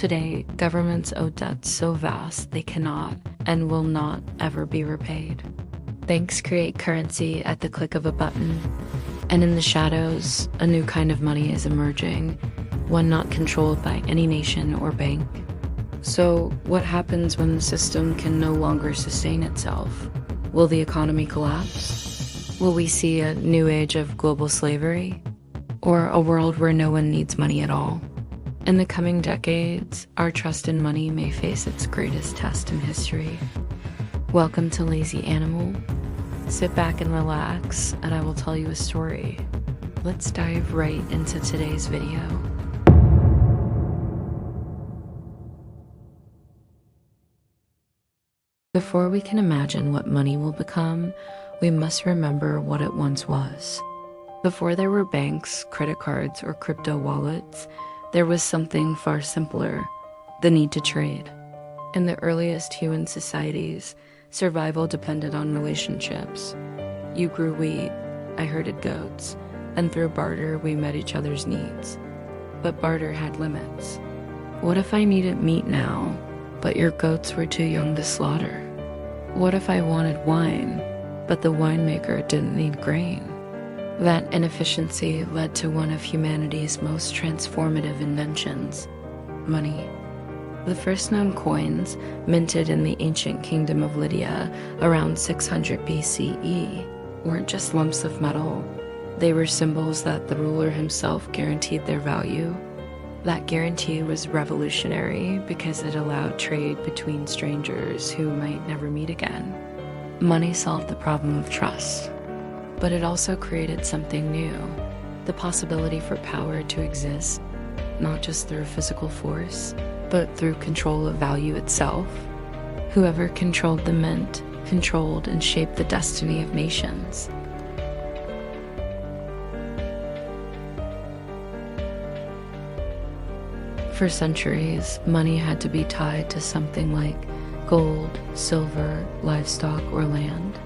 Today, governments owe debts so vast they cannot and will not ever be repaid. Banks create currency at the click of a button, and in the shadows, a new kind of money is emerging, one not controlled by any nation or bank. So, what happens when the system can no longer sustain itself? Will the economy collapse? Will we see a new age of global slavery? Or a world where no one needs money at all? In the coming decades, our trust in money may face its greatest test in history. Welcome to Lazy Animal. Sit back and relax, and I will tell you a story. Let's dive right into today's video. Before we can imagine what money will become, we must remember what it once was. Before there were banks, credit cards, or crypto wallets, there was something far simpler: the need to trade. In the earliest human societies, survival depended on relationships. You grew wheat, I herded goats, and through barter we met each other's needs. But barter had limits. What if I needed meat now, but your goats were too young to slaughter? What if I wanted wine, but the winemaker didn't need grain? That inefficiency led to one of humanity's most transformative inventions: money. The first known coins, minted in the ancient kingdom of Lydia around 600 BCE, weren't just lumps of metal. They were symbols that the ruler himself guaranteed their value. That guarantee was revolutionary because it allowed trade between strangers who might never meet again. Money solved the problem of trust. But it also created something new: the possibility for power to exist, not just through physical force, but through control of value itself. Whoever controlled the mint controlled and shaped the destiny of nations. For centuries, money had to be tied to something like gold, silver, livestock, or land.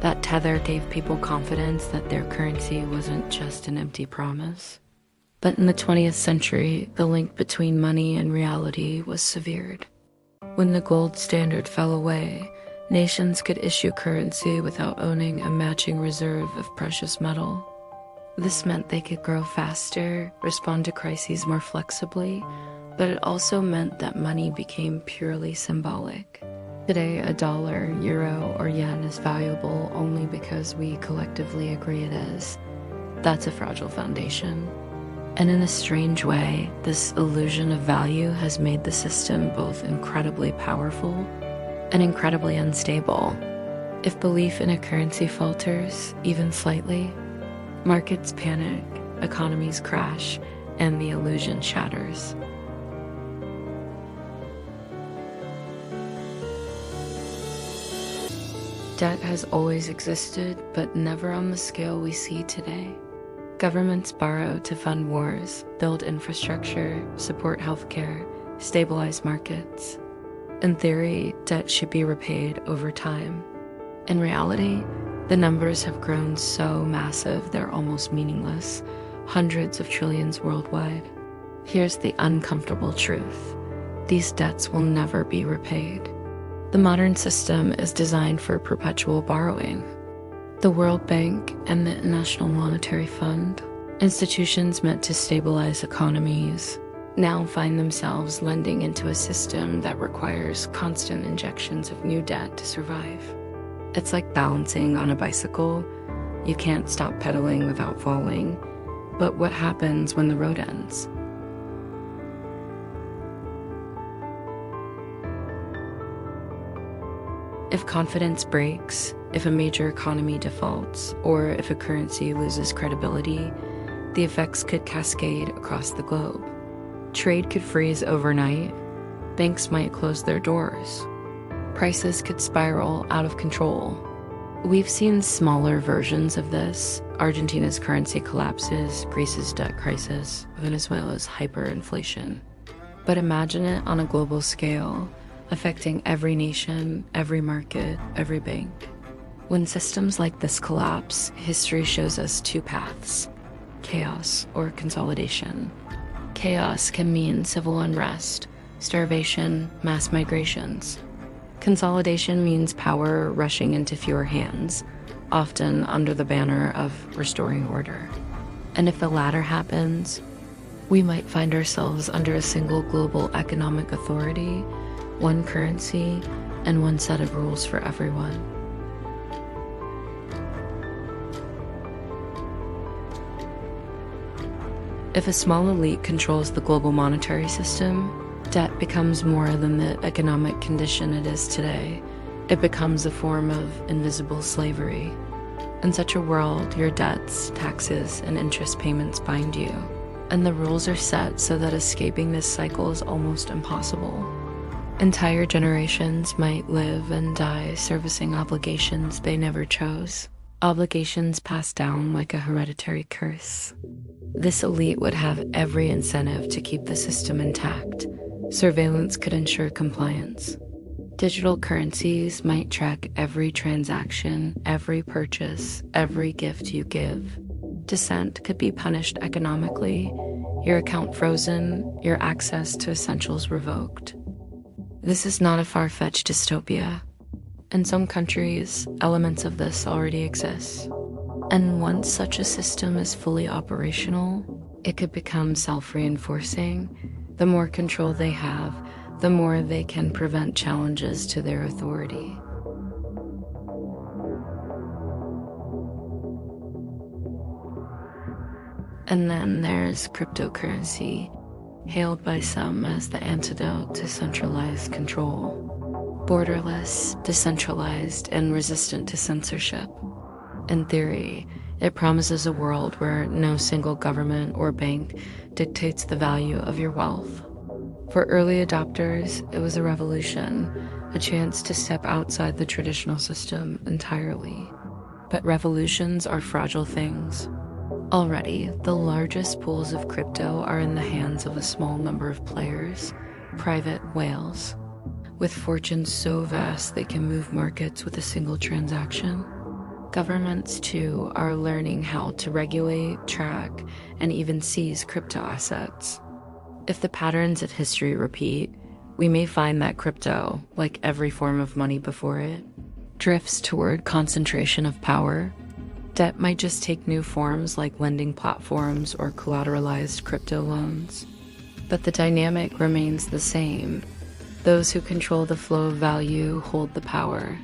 That tether gave people confidence that their currency wasn't just an empty promise. But in the 20th century, the link between money and reality was severed. When the gold standard fell away, nations could issue currency without owning a matching reserve of precious metal. This meant they could grow faster, respond to crises more flexibly, but it also meant that money became purely symbolic. Today, a dollar, euro, or yen is valuable only because we collectively agree it is. That's a fragile foundation. And in a strange way, this illusion of value has made the system both incredibly powerful and incredibly unstable. If belief in a currency falters, even slightly, markets panic, economies crash, and the illusion shatters. Debt has always existed, but never on the scale we see today. Governments borrow to fund wars, build infrastructure, support healthcare, stabilize markets. In theory, debt should be repaid over time. In reality, the numbers have grown so massive they're almost meaningless, hundreds of trillions worldwide. Here's the uncomfortable truth: these debts will never be repaid. The modern system is designed for perpetual borrowing. The World Bank and the International Monetary Fund, institutions meant to stabilize economies, now find themselves lending into a system that requires constant injections of new debt to survive. It's like balancing on a bicycle. You can't stop pedaling without falling. But what happens when the road ends? If confidence breaks, if a major economy defaults, or if a currency loses credibility, the effects could cascade across the globe. Trade could freeze overnight. Banks might close their doors. Prices could spiral out of control. We've seen smaller versions of this: Argentina's currency collapses, Greece's debt crisis, Venezuela's hyperinflation. But imagine it on a global scale, affecting every nation, every market, every bank. When systems like this collapse, history shows us two paths: chaos or consolidation. Chaos can mean civil unrest, starvation, mass migrations. Consolidation means power rushing into fewer hands, often under the banner of restoring order. And if the latter happens, we might find ourselves under a single global economic authority, one currency, and one set of rules for everyone. If a small elite controls the global monetary system, debt becomes more than the economic condition it is today. It becomes a form of invisible slavery. In such a world, your debts, taxes, and interest payments bind you, and the rules are set so that escaping this cycle is almost impossible. Entire generations might live and die servicing obligations they never chose, obligations passed down like a hereditary curse. This elite would have every incentive to keep the system intact. Surveillance could ensure compliance. Digital currencies might track every transaction, every purchase, every gift you give. Dissent could be punished economically, your account frozen, your access to essentials revoked. This is not a far-fetched dystopia. In some countries, elements of this already exist. And once such a system is fully operational, it could become self-reinforcing. The more control they have, the more they can prevent challenges to their authority. And then there's cryptocurrency, hailed by some as the antidote to centralized control. Borderless, decentralized, and resistant to censorship. In theory, it promises a world where no single government or bank dictates the value of your wealth. For early adopters, it was a revolution, a chance to step outside the traditional system entirely. But revolutions are fragile things. Already, the largest pools of crypto are in the hands of a small number of players, private whales, with fortunes so vast they can move markets with a single transaction. Governments, too, are learning how to regulate, track, and even seize crypto assets. If the patterns of history repeat, we may find that crypto, like every form of money before it, drifts toward concentration of power. Debt might just take new forms like lending platforms or collateralized crypto loans. But the dynamic remains the same. Those who control the flow of value hold the power.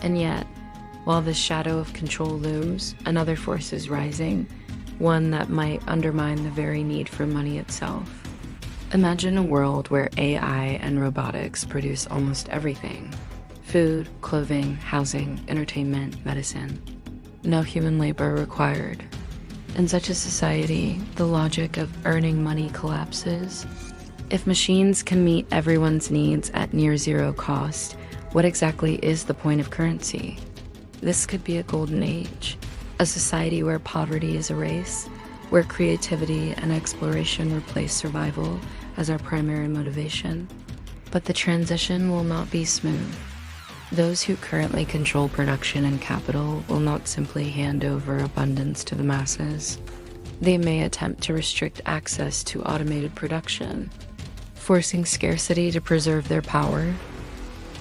And yet, while the shadow of control looms, another force is rising, one that might undermine the very need for money itself. Imagine a world where AI and robotics produce almost everything: food, clothing, housing, entertainment, medicine. No human labor required. In such a society, the logic of earning money collapses. If machines can meet everyone's needs at near zero cost, what exactly is the point of currency? This could be a golden age, a society where poverty is erased, where creativity and exploration replace survival as our primary motivation. But the transition will not be smooth. Those who currently control production and capital will not simply hand over abundance to the masses. They may attempt to restrict access to automated production, forcing scarcity to preserve their power.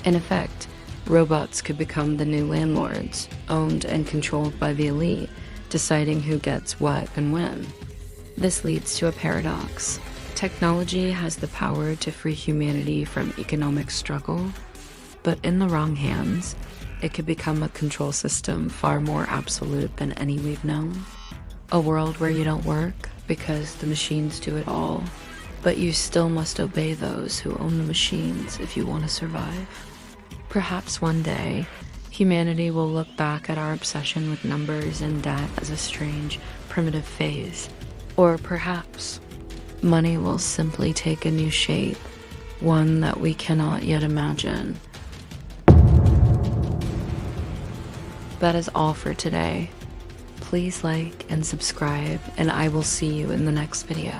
In effect, robots could become the new landlords, owned and controlled by the elite, deciding who gets what and when. This leads to a paradox. Technology has the power to free humanity from economic struggle, but in the wrong hands, it could become a control system far more absolute than any we've known. A world where you don't work because the machines do it all, but you still must obey those who own the machines if you want to survive. Perhaps one day, humanity will look back at our obsession with numbers and debt as a strange, primitive phase. Or perhaps money will simply take a new shape, one that we cannot yet imagine. That is all for today. Please like and subscribe, and I will see you in the next video.